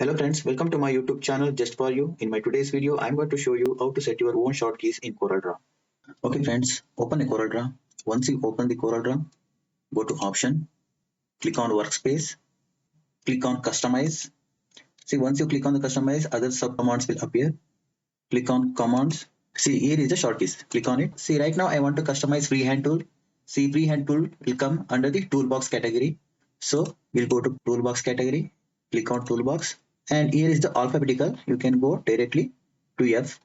Hello friends, welcome to my YouTube channel just for you. In my today's video, I'm going to show you how to set your own shortkeys in CorelDRAW. Okay friends, open a CorelDRAW. Once you open the CorelDRAW, go to Option, click on Workspace, click on Customize. See, once you click on the Customize, other sub-commands will appear. Click on Commands. See, here is the shortkeys. Click on it. See, right now I want to customize freehand tool. See, freehand tool will come under the toolbox category. So, we'll go to toolbox category, click on toolbox, and here is the alphabetical. You can go directly to F.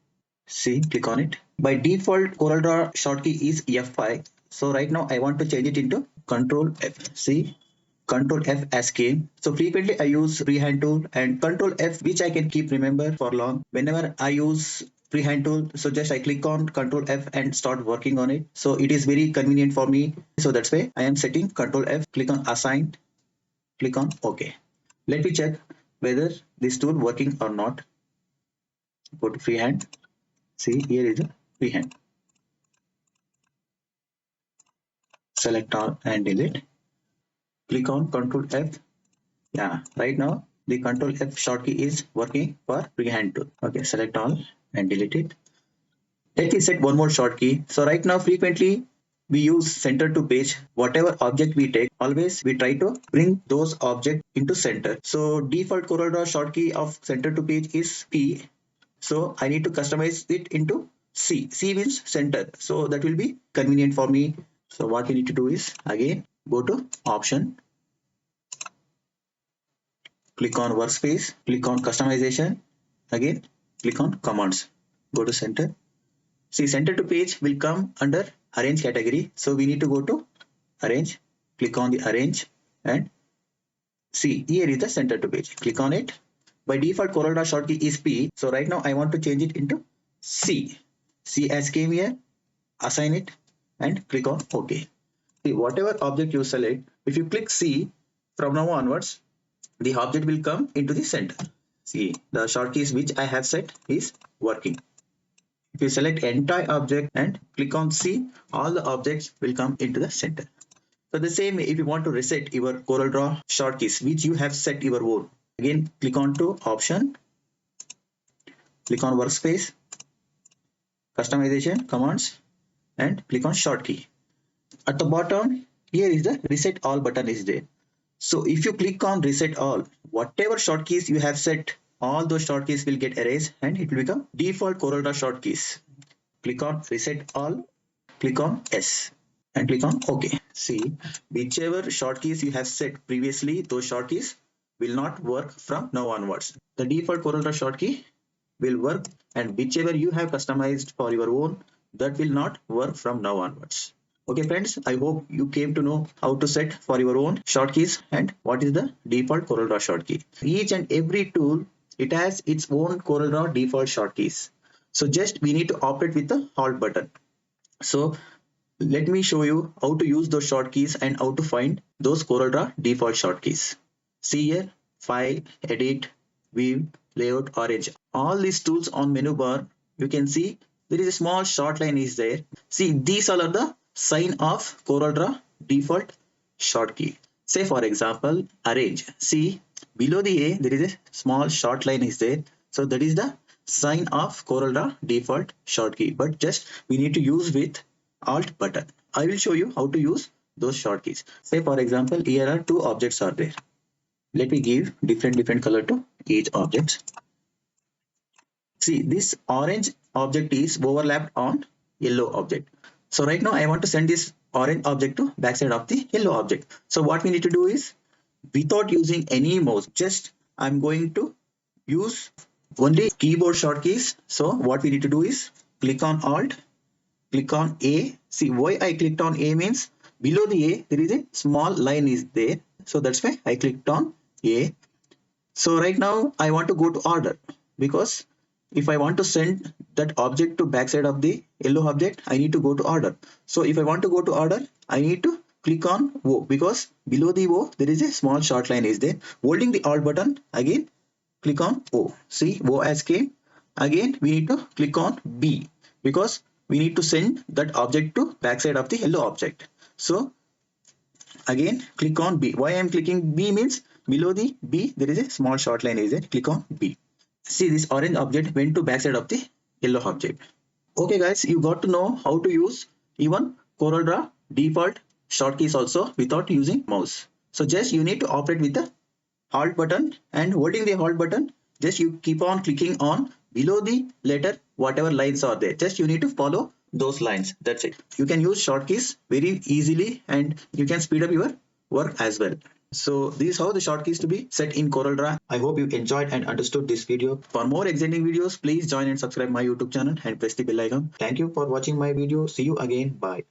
See, click on it. By default, CorelDRAW shortkey is F5. So right now I want to change it into Control F. See, Control F as key. So frequently I use freehand tool and Control F, which I can keep remember for long. Whenever I use freehand tool, so just I click on Control F and start working on it. So it is very convenient for me. So that's why I am setting Control F. Click on Assign. Click on OK. Let me check whether this tool working or not. Go to freehand. See, here is a freehand. Select all and delete. Click on Control F. Yeah, right now the Control F shortkey is working for freehand tool. Okay, select all and delete it. Let me set one more shortkey. So right now frequently we use center to page. Whatever object we take, always we try to bring those objects into center. So default CorelDRAW shortkey of center to page is P. So I need to customize it into C. C means center. So that will be convenient for me. So what we need to do is again go to Option, click on Workspace, click on Customization, again click on Commands, go to Center. See, center to page will come under Arrange category. So we need to go to Arrange, click on the Arrange, and see, here is the center to page. Click on it. By default CorelDRAW shortkey is P. So right now I want to change it into C. C as came here, assign it and click on OK. See, whatever object you select, if you click C, from now onwards, the object will come into the center. See, the shortkeys which I have set is working. If you select entire object and click on C, all the objects will come into the center. So the same way, if you want to reset your CorelDRAW shortkeys which you have set your own, again click on to Option, click on Workspace, Customization, Commands, and click on Shortkey. At the bottom, here is the Reset All button is there. So if you click on Reset All, whatever shortkeys you have set, all those shortkeys will get erased and it will become default CorelDRAW shortkeys. Click on Reset All, click on S and click on OK. See, whichever shortkeys you have set previously, those shortkeys will not work from now onwards. The default CorelDRAW shortkey will work, and whichever you have customized for your own, that will not work from now onwards. Okay friends, I hope you came to know how to set for your own shortkeys and what is the default CorelDRAW shortkey. Each and every tool, it has its own CorelDRAW default shortkeys. So just we need to operate with the Alt button. So let me show you how to use those shortkeys and how to find those CorelDRAW default shortkeys. See here, File, Edit, View, Layout, Arrange. All these tools on menu bar, you can see there is a small short line is there. See, these all are the sign of CorelDRAW default shortkey. Say for example, Arrange. See, below the A, there is a small short line is there. So that is the sign of CorelDRAW default shortkey. But just we need to use with Alt button. I will show you how to use those shortkeys. Say for example, here are two objects are there. Let me give different color to each object. See, this orange object is overlapped on yellow object. So right now I want to send this orange object to backside of the yellow object. So what we need to do is, without using any mouse, just I'm going to use only keyboard shortkeys. So what we need to do is click on Alt, click on A. See, why I clicked on A means below the A there is a small line is there. So that's why I clicked on A. So right now I want to go to order, because if I want to send that object to backside of the yellow object, I need to go to order. So if I want to go to order, I need to click on O, because below the O there is a small short line is there. Holding the Alt button, again click on O. See, O as came. Again we need to click on B, because we need to send that object to backside of the yellow object. So again click on B. Why I am clicking B means Below the B, there is a small short line is there. Click on B. See, this orange object went to backside of the yellow object. Okay guys, you got to know how to use even CorelDRAW default shortkeys also without using mouse. So just you need to operate with the Alt button, and holding the Alt button, just you keep on clicking on below the letter whatever lines are there. Just you need to follow those lines. That's it. You can use shortkeys very easily and you can speed up your work as well. So this is how the shortkeys to be set in CorelDRAW. I hope you enjoyed and understood this video. For more exciting videos, please join and subscribe my YouTube channel and press the bell icon. Thank you for watching my video. See you again. Bye.